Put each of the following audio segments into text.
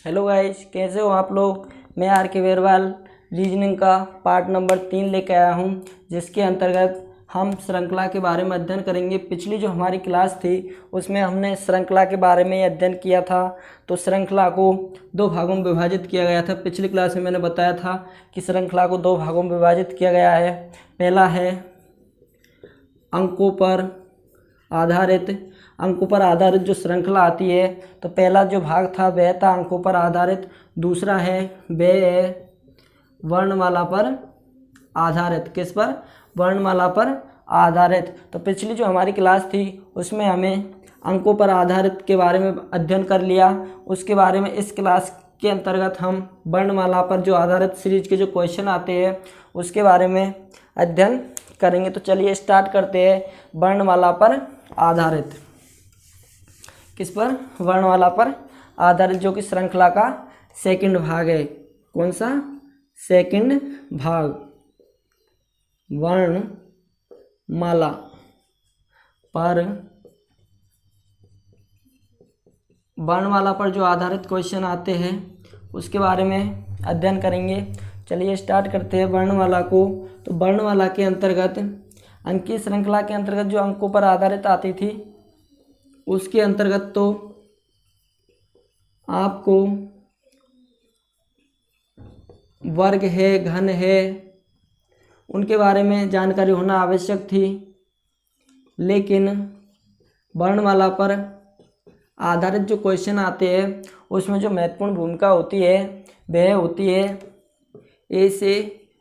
Hello guys, कैसे हो आप लोग। मैं आर के वेरवाल रीजनिंग का पार्ट नंबर 3 लेके आया हूँ, जिसके अंतर्गत हम श्रृंखला के बारे में अध्ययन करेंगे। पिछली जो हमारी क्लास थी उसमें हमने श्रृंखला के बारे में अध्ययन किया था। तो श्रृंखला को दो भागों में विभाजित किया गया था। पिछली क्लास में मैंने बताया था कि श्रृंखला को दो भागों में विभाजित किया गया है। पहला है अंकों पर आधारित जो श्रृंखला आती है, तो पहला जो भाग था वह था अंकों पर आधारित। दूसरा है वह वर्णमाला पर आधारित। किस पर? वर्णमाला पर आधारित। तो पिछली जो हमारी क्लास थी उसमें हमें अंकों पर आधारित के बारे में अध्ययन कर लिया। उसके बारे में इस क्लास के अंतर्गत हम वर्णमाला पर जो आधारित सीरीज के जो क्वेश्चन आते हैं उसके बारे में अध्ययन करेंगे। तो चलिए स्टार्ट करते हैं। वर्णमाला पर आधारित। किस पर? वर्णमाला पर आधारित, जो कि श्रृंखला का सेकंड भाग है। कौन सा? सेकंड भाग। वर्णमाला पर जो आधारित क्वेश्चन आते हैं उसके बारे में अध्ययन करेंगे। चलिए स्टार्ट करते हैं वर्णमाला को। तो वर्णमाला के अंतर्गत अंकीय श्रृंखला के अंतर्गत जो अंकों पर आधारित आती थी उसके अंतर्गत तो आपको वर्ग है, घन है, उनके बारे में जानकारी होना आवश्यक थी। लेकिन वर्णमाला पर आधारित जो क्वेश्चन आते हैं उसमें जो महत्वपूर्ण भूमिका होती है वह होती है ए से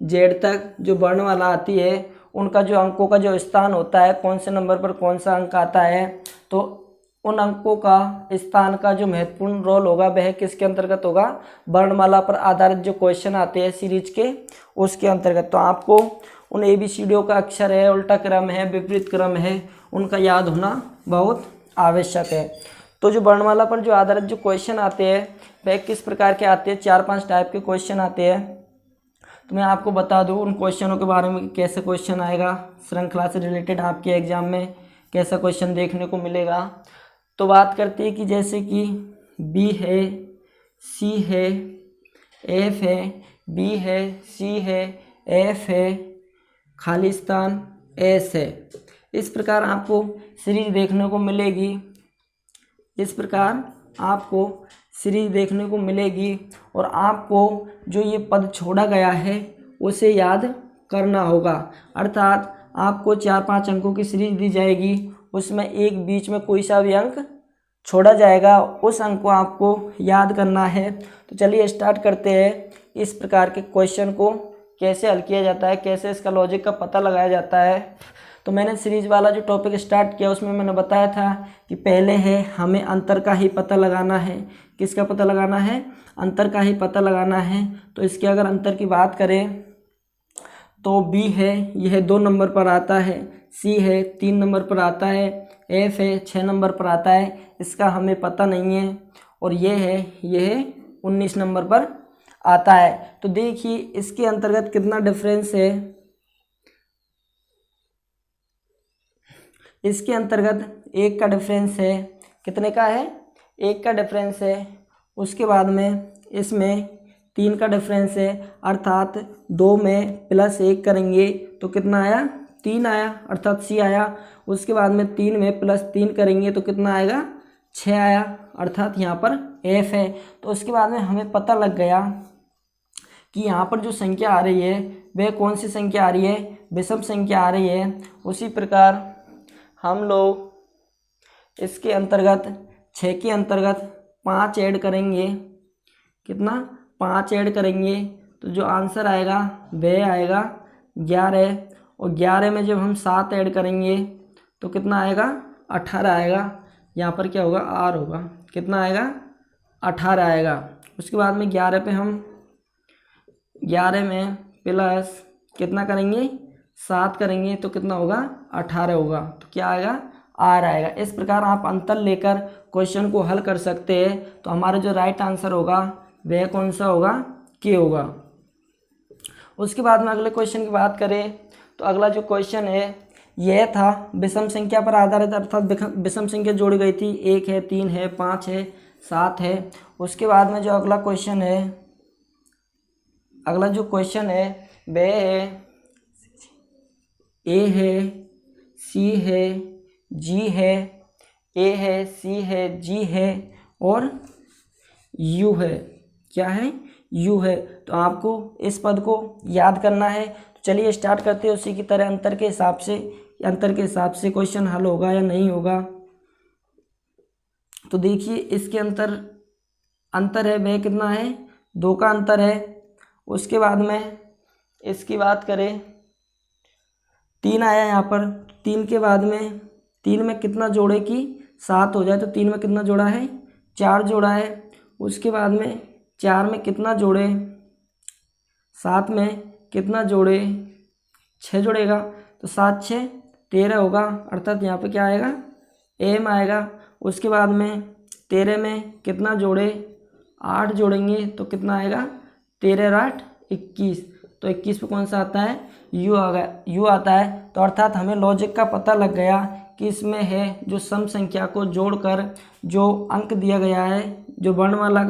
जेड तक जो वर्णमाला आती है उनका जो अंकों का जो स्थान होता है, कौन से नंबर पर कौन सा अंक आता है, तो उन अंकों का स्थान का जो महत्वपूर्ण रोल होगा वह किसके अंतर्गत होगा? वर्णमाला पर आधारित जो क्वेश्चन आते हैं सीरीज के उसके अंतर्गत। तो आपको उन ABCD का अक्षर है, उल्टा क्रम है, विपरीत क्रम है, उनका याद होना बहुत आवश्यक है। तो जो वर्णमाला पर जो आधारित जो क्वेश्चन आते हैं वह किस प्रकार के आते हैं? 4-5 टाइप के क्वेश्चन आते हैं। तो मैं आपको बता दूं उन क्वेश्चनों के बारे में, कैसे क्वेश्चन आएगा श्रृंखला से रिलेटेड आपके एग्जाम में, कैसा क्वेश्चन देखने को मिलेगा। तो बात करते हैं कि जैसे कि B है, C है, F है, B है, C है, F है, खाली स्थान S है। इस प्रकार आपको सीरीज देखने को मिलेगी। और आपको जो ये पद छोड़ा गया है उसे याद करना होगा। अर्थात आपको 4-5 अंकों की सीरीज दी जाएगी, उसमें एक बीच में कोई सा भी अंक छोड़ा जाएगा, उस अंक को आपको याद करना है। तो चलिए स्टार्ट करते हैं। इस प्रकार के क्वेश्चन को कैसे हल किया जाता है, कैसे इसका लॉजिक का पता लगाया जाता है। तो मैंने सीरीज वाला जो टॉपिक स्टार्ट किया उसमें मैंने बताया था कि पहले है हमें अंतर का ही पता लगाना है। किसका पता लगाना है? अंतर का ही पता लगाना है। तो इसके अगर अंतर की बात करें तो B है, यह 2 नंबर पर आता है, C है 3 नंबर पर आता है, F है 6 नंबर पर आता है, इसका हमें पता नहीं है। और यह 19 नंबर पर आता है। तो देखिए इसके अंतर्गत कितना डिफरेंस है। इसके अंतर्गत 1 का डिफरेंस है। कितने का है? 1 का डिफरेंस है। उसके बाद में इसमें 3 का डिफरेंस है, अर्थात 2 में +1 करेंगे तो कितना आया? 3 आया, अर्थात C आया। उसके बाद में 3 में +3 करेंगे तो कितना आएगा? 6 आया, अर्थात यहाँ पर F है। तो उसके बाद में हमें पता लग गया कि यहाँ पर जो संख्या आ रही है वह कौन सी संख्या आ रही है? विषम संख्या आ रही है। उसी प्रकार हम लोग इसके अंतर्गत 6 के अंतर्गत 5 ऐड करेंगे। कितना? 5 ऐड करेंगे तो जो आंसर आएगा वह आएगा 11। और 11 में जब हम 7 ऐड करेंगे तो कितना आएगा? 18 आएगा। यहाँ पर क्या होगा? R होगा। कितना आएगा? 18 आएगा। उसके बाद में 11 पे हम 11 में प्लस कितना करेंगे? 7 करेंगे तो कितना होगा? 18 होगा। तो क्या आएगा? R आएगा। इस प्रकार आप अंतर लेकर क्वेश्चन को हल कर सकते हैं। तो हमारा जो राइट आंसर होगा वह कौन सा होगा? K होगा। उसके बाद में अगले क्वेश्चन की बात करें तो अगला जो क्वेश्चन है यह था विषम संख्या पर आधारित, अर्थात विषम संख्या जोड़ी गई थी। 1 है, 3 है, 5 है, 7 है। उसके बाद में जो अगला क्वेश्चन है, अगला जो क्वेश्चन है वह है ए है, सी है, जी है, ए है, सी है, जी है और यू है। क्या है? यू है। तो आपको इस पद को याद करना है। तो चलिए स्टार्ट करते हैं। उसी की तरह अंतर के हिसाब से क्वेश्चन हल होगा या नहीं होगा। तो देखिए इसके अंतर है वह कितना है? 2 का अंतर है। उसके बाद में इसकी बात करें, 3 आया यहाँ पर। 3 के बाद में 3 में कितना जोड़े कि 7 हो जाए, तो 3 में कितना जोड़ा है? 4 जोड़ा है। उसके बाद में 4 में कितना जोड़े? 7 में कितना जोड़े? 6 जोड़ेगा। तो 7 6 13 होगा, अर्थात यहाँ पे क्या आएगा? एम आएगा। उसके बाद में 13 में कितना जोड़े? 8 जोड़ेंगे तो कितना आएगा? 13 8 21। तो 21 पे कौन सा आता है? यू आ गया, यू आता है। तो अर्थात हमें लॉजिक का पता लग गया कि इसमें है जो सम संख्या को जोड़कर जो अंक दिया गया है, जो वर्णमाला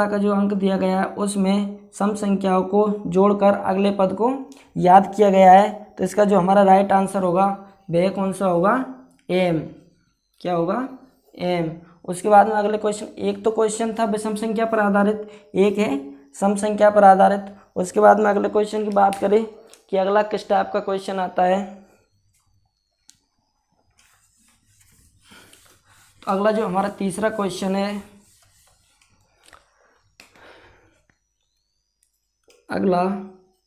का जो अंक दिया गया है उसमें सम संख्याओं को जोड़कर अगले पद को याद किया गया है। तो इसका जो हमारा राइट आंसर होगा वह कौन सा होगा? एम। क्या होगा? एम। उसके बाद में अगले क्वेश्चन, एक तो क्वेश्चन था विषम संख्या पर आधारित, एक है सम संख्या पर आधारित। उसके बाद में अगले क्वेश्चन की बात करें कि अगला किस टाइप का क्वेश्चन आता है। तो अगला जो हमारा तीसरा क्वेश्चन है, अगला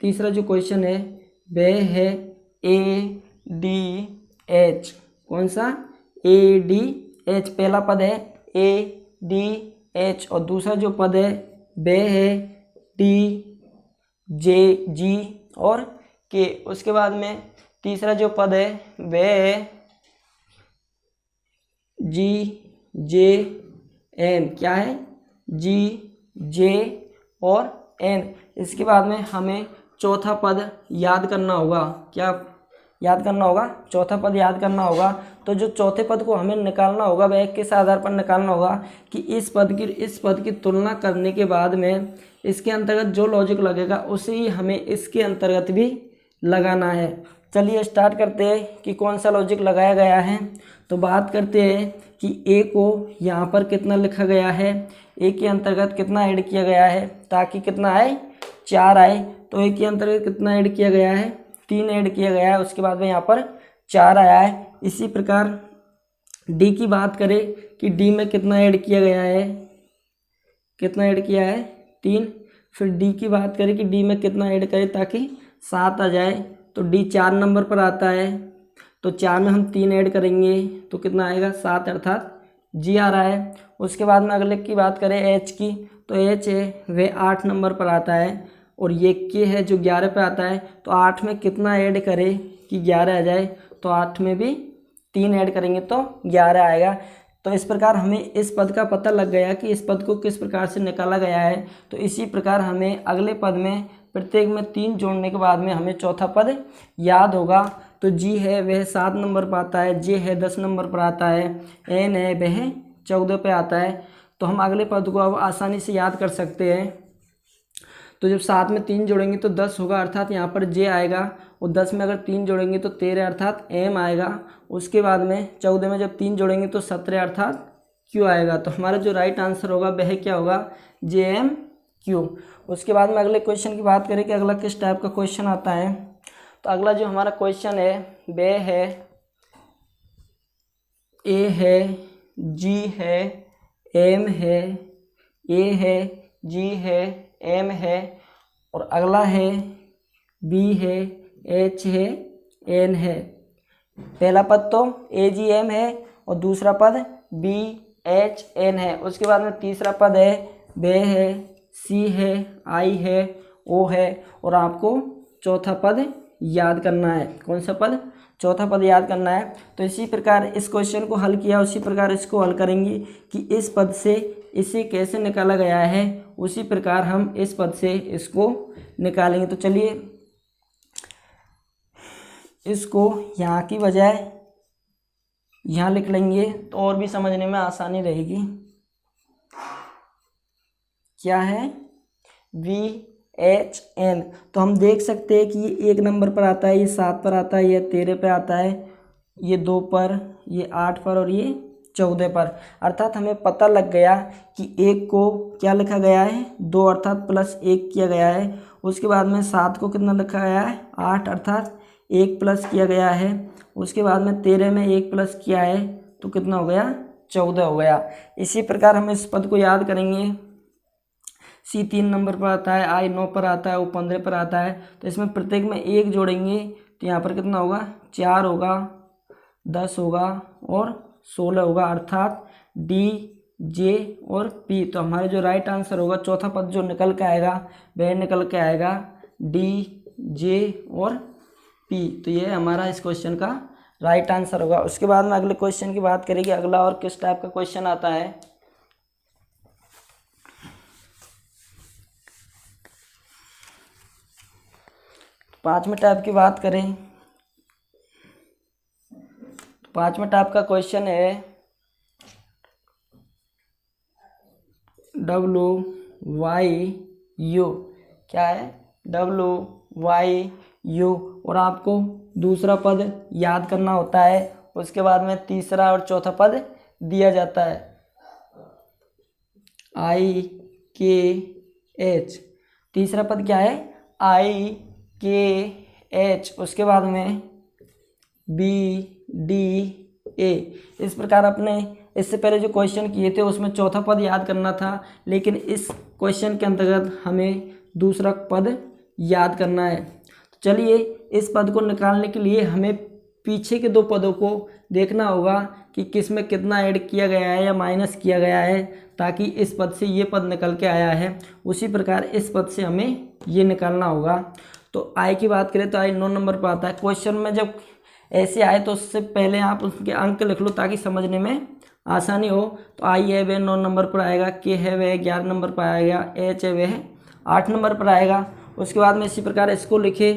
तीसरा जो क्वेश्चन है वह है ए डी एच। कौन सा? A D H. पहला पद है ए डी एच और दूसरा जो पद है वह है डी जे जी और के। उसके बाद में तीसरा जो पद है वह है जी जे एन। क्या है? जी जे और एन। इसके बाद में हमें चौथा पद याद करना होगा। क्या याद करना होगा? चौथा पद याद करना होगा। तो जो चौथे पद को हमें निकालना होगा वह किस आधार पर निकालना होगा कि इस पद की तुलना करने के बाद में इसके अंतर्गत जो लॉजिक लगेगा उसे ही हमें इसके अंतर्गत भी लगाना है। चलिए स्टार्ट करते हैं कि कौन सा लॉजिक लगाया गया है। तो बात करते हैं कि ए को यहाँ पर कितना लिखा गया है, ए के अंतर्गत कितना ऐड किया गया है ताकि कितना आए? 4 आए। तो ए के अंतर्गत कितना ऐड किया गया है? 3 ऐड किया गया है। उसके बाद में यहाँ पर 4 आया है। इसी प्रकार डी की बात करें कि डी में कितना ऐड किया गया है? कितना ऐड किया है? 3। फिर डी की बात करें कि डी में कितना ऐड करें ताकि 7 आ जाए। तो डी 4 नंबर पर आता है। तो 4 में हम 3 ऐड करेंगे तो कितना आएगा? 7, अर्थात जी आ रहा है। उसके बाद में अगले की बात करें एच की, तो एच है वह 8 नंबर पर आता है और ये के है जो 11 पे आता है। तो 8 में कितना ऐड करें कि 11 आ जाए? तो 8 में भी 3 ऐड करेंगे तो 11 आएगा। तो इस प्रकार हमें इस पद का पता लग गया कि इस पद को किस प्रकार से निकाला गया है। तो इसी प्रकार हमें अगले पद में प्रत्येक में 3 जोड़ने के बाद में हमें चौथा पद याद होगा। तो जी है वह 7 नंबर पर आता है, जे है 10 नंबर पर आता है, एन है वह 14 पे आता है। तो हम अगले पद को अब आसानी से याद कर सकते हैं। तो जब 7 में 3 जोड़ेंगे तो 10 होगा, अर्थात यहाँ पर जे आएगा। और 10 में अगर 3 जोड़ेंगे तो 13, अर्थात एम आएगा। उसके बाद में 14 में जब 3 जोड़ेंगे तो 17, अर्थात क्यू आएगा। तो हमारा जो राइट आंसर होगा वह क्या होगा? जे एम क्यू। उसके बाद में अगले क्वेश्चन की बात करें कि अगला किस टाइप का क्वेश्चन आता है। तो अगला जो हमारा क्वेश्चन है वह है ए है, जी है, एम है, ए है, जी है, एम है और अगला है बी है, एच है, एन है। पहला पद तो ए जी एम है और दूसरा पद बी एच एन है। उसके बाद में तीसरा पद है वह है सी है, आई है, ओ है और आपको चौथा पद याद करना है। कौन सा पद? चौथा पद याद करना है। तो इसी प्रकार इस क्वेश्चन को हल किया, उसी प्रकार इसको हल करेंगे कि इस पद से इसे कैसे निकाला गया है, उसी प्रकार हम इस पद से इसको निकालेंगे। तो चलिए इसको यहाँ की बजाय यहाँ लिख लेंगे तो और भी समझने में आसानी रहेगी। क्या है, VHN। तो हम देख सकते हैं कि ये 1 नंबर पर आता है, ये 7 पर आता है, ये 13 पे आता है, ये 2 पर, ये 8 पर और ये 14 पर। अर्थात हमें पता लग गया कि 1 को क्या लिखा गया है, 2 अर्थात +1 किया गया है। उसके बाद में 7 को कितना लिखा गया है, 8 अर्थात 1 प्लस किया गया है। उसके बाद में 13 में 1 प्लस किया है तो कितना हो गया, 14 हो गया। इसी प्रकार हम इस पद को याद करेंगे। C 3 नंबर पर आता है, I 9 पर आता है, O 15 पर आता है। तो इसमें प्रत्येक में 1 जोड़ेंगे तो यहाँ पर कितना होगा, 4 होगा, 10 होगा और 16 होगा। अर्थात D, J और P। तो हमारे जो राइट आंसर होगा, चौथा पद जो निकल के आएगा वह निकल के आएगा D, J और P। तो ये हमारा इस क्वेश्चन का राइट आंसर होगा। उसके बाद में अगले क्वेश्चन की बात करेंगे। अगला और किस टाइप का क्वेश्चन आता है, पांचवें टाइप की बात करें। पांचवें टाइप का क्वेश्चन है WYU। क्या है, WYU। और आपको दूसरा पद याद करना होता है। उसके बाद में तीसरा और चौथा पद दिया जाता है, IKH। तीसरा पद क्या है, IKH। उसके बाद में BDA। इस प्रकार अपने इससे पहले जो क्वेश्चन किए थे उसमें चौथा पद याद करना था, लेकिन इस क्वेश्चन के अंतर्गत हमें दूसरा पद याद करना है। तो चलिए, इस पद को निकालने के लिए हमें पीछे के 2 पदों को देखना होगा कि किस में कितना ऐड किया गया है या माइनस किया गया है, ताकि इस पद से ये पद निकल के आया है। उसी प्रकार इस पद से हमें ये निकालना होगा। तो आई की बात करें तो आई 9 नंबर पर आता है। क्वेश्चन में जब ऐसे आए तो उससे पहले आप उसके अंक लिख लो ताकि समझने में आसानी हो। तो आई है वह 9 नंबर पर आएगा, के है वह 11 नंबर पर आएगा, एच है वह 8 नंबर पर आएगा। उसके बाद में इसी प्रकार इसको लिखे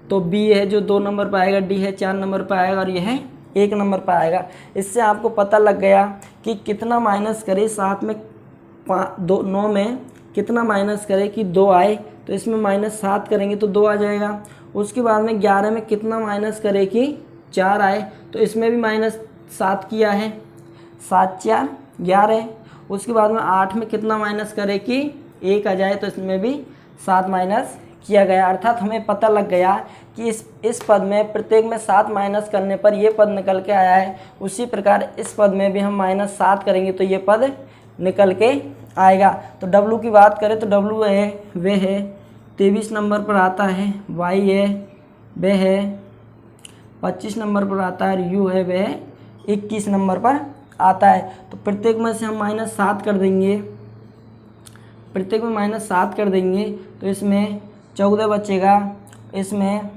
तो बी है जो 2 नंबर पर आएगा, डी है 4 नंबर पर आएगा और यह है 1 नंबर पर आएगा। इससे आपको पता लग गया कि कितना माइनस करे, 7 में 9 में कितना माइनस करे कि 2 आए, तो इसमें -7 करेंगे तो 2 आ जाएगा। उसके बाद में 11 में कितना माइनस करे कि 4 आए, तो इसमें भी -7 किया है, 7 4 11। उसके बाद में 8 में कितना माइनस करे कि 1 आ जाए, तो इसमें भी 7 माइनस किया गया। अर्थात हमें पता लग गया कि इस पद में प्रत्येक में 7 माइनस करने पर यह पद निकल के आया है। उसी प्रकार इस पद में भी हम -7 करेंगे तो ये पद निकल के आएगा। तो W की बात करें तो W है वह है 23 नंबर पर आता है, Y है वह है 25 नंबर पर आता है और U है वह 21 नंबर पर आता है। तो प्रत्येक में से हम -7 कर देंगे, प्रत्येक में -7 कर देंगे तो इसमें 14 बचेगा, इसमें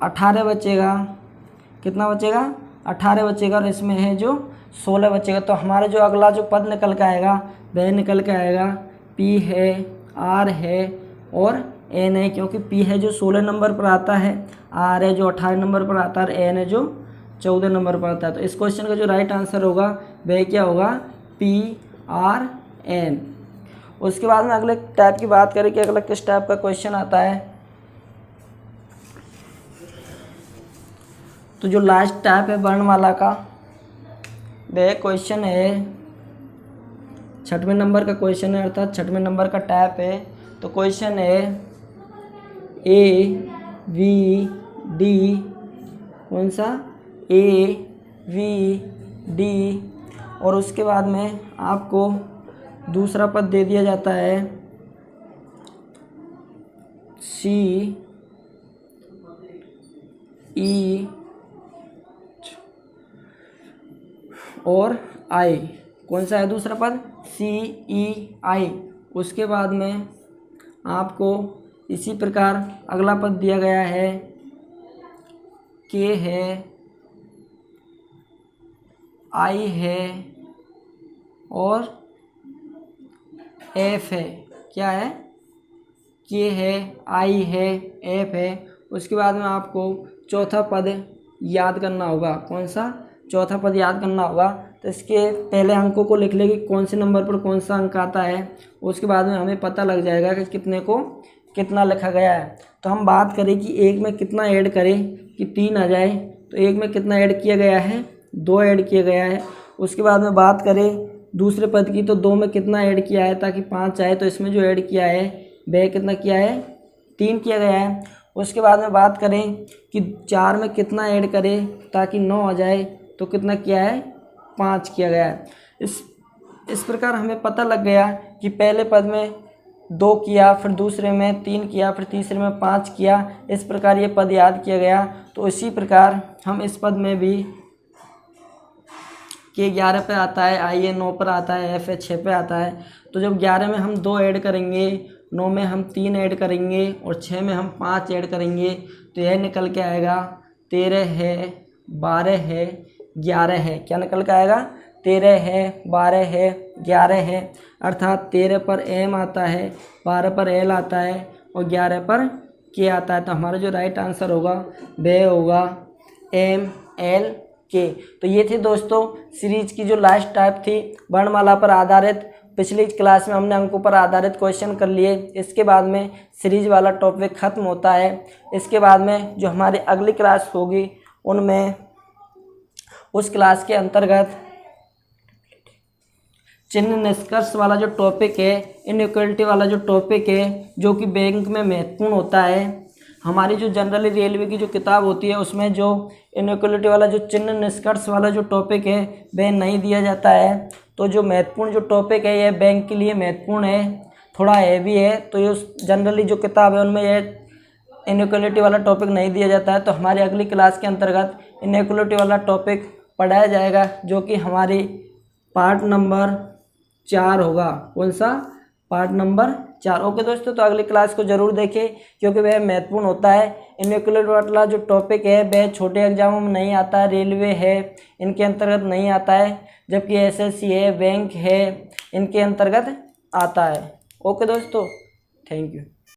18 बचेगा, कितना बचेगा 18 बचेगा और इसमें है जो 16 बचेगा। तो हमारा जो अगला जो पद निकल के आएगा वह निकल के आएगा P है, R है और N है, क्योंकि P है जो 16 नंबर पर आता है, R है जो 18 नंबर पर आता है और N है जो 14 नंबर पर आता है। तो इस क्वेश्चन का जो राइट आंसर होगा वह क्या होगा, PRN। उसके बाद में अगले टाइप की बात करें कि अगला किस टाइप का क्वेश्चन आता है। तो जो लास्ट टाइप है वर्णमाला का वह क्वेश्चन है 6वें नंबर का क्वेश्चन है, अर्थात 6वें नंबर का टाइप है। तो क्वेश्चन है AVD, कौन सा AVD। और उसके बाद में आपको दूसरा पद दे दिया जाता है CE और I। कौन सा है दूसरा पद, CEI। उसके बाद में आपको इसी प्रकार अगला पद दिया गया है, K है, I है और F है। क्या है, K है, I है, F है। उसके बाद में आपको चौथा पद याद करना होगा। कौन सा चौथा पद याद करना होगा। तो इसके पहले अंकों को लिख ले कि कौन से नंबर पर कौन सा अंक आता है, उसके बाद में हमें पता लग जाएगा कि कितने को कितना लिखा गया है। तो हम बात करें कि एक में कितना ऐड करें कि 3 आ जाए, तो एक में कितना ऐड किया गया है, 2 ऐड किया गया है। उसके बाद में बात करें दूसरे पद की, तो 2 में कितना ऐड किया है ताकि 5 आए, तो इसमें जो ऐड किया है वह कितना किया है, 3 किया गया है। उसके बाद में बात करें कि 4 में कितना ऐड करें ताकि 9 आ जाए, तो कितना किया है, 5 किया गया है। इस प्रकार हमें पता लग गया कि पहले पद में 2 किया, फिर दूसरे में 3 किया, फिर तीसरे में 5 किया। इस प्रकार ये पद याद किया गया। तो इसी प्रकार हम इस पद में भी के 11 पे आता है, आई है 9 पर आता है, एफ है 6 पे आता है। तो जब 11 में हम 2 ऐड करेंगे, 9 में हम 3 ऐड करेंगे और 6 में हम 5 ऐड करेंगे, तो यह निकल के आएगा 13 है, 12 है, 11 है। क्या निकल के आएगा, 13 है, 12 है, 11 है। अर्थात 13 पर एम आता है, 12 पर एल आता है और 11 पर के आता है। तो हमारा जो राइट आंसर होगा वह होगा एम एल के। तो ये थी दोस्तों सीरीज की जो लास्ट टाइप थी वर्णमाला पर आधारित। पिछली क्लास में हमने अंकों पर आधारित क्वेश्चन कर लिए। इसके बाद में सीरीज वाला टॉपिक ख़त्म होता है। इसके बाद में जो हमारी अगली क्लास होगी उनमें उस क्लास के अंतर्गत चिन्ह निष्कर्ष वाला जो टॉपिक है, इनइक्वलिटी वाला जो टॉपिक है, जो कि बैंक में महत्वपूर्ण होता है। हमारी जो जनरली रेलवे की जो किताब होती है उसमें जो इनइक्वलिटी वाला जो चिन्ह निष्कर्ष वाला जो टॉपिक है वह नहीं दिया जाता है। तो जो महत्वपूर्ण जो टॉपिक है यह बैंक के लिए महत्वपूर्ण है, थोड़ा हैवी है। तो ये जनरली जो किताब है उनमें यह इनइक्वलिटी वाला टॉपिक नहीं दिया जाता है। तो हमारी अगली क्लास के अंतर्गत इनइक्वलिटी वाला टॉपिक पढ़ाया जाएगा, जो कि हमारी पार्ट नंबर 4 होगा। कौन सा, पार्ट नंबर 4। ओके दोस्तों, तो अगली क्लास को ज़रूर देखें क्योंकि वह महत्वपूर्ण होता है। इनइक्वलिटी वाला जो टॉपिक है वह छोटे एग्जामों में नहीं आता है, रेलवे है इनके अंतर्गत नहीं आता है, जबकि एसएससी है, बैंक है, इनके अंतर्गत आता है। ओके दोस्तों, थैंक यू।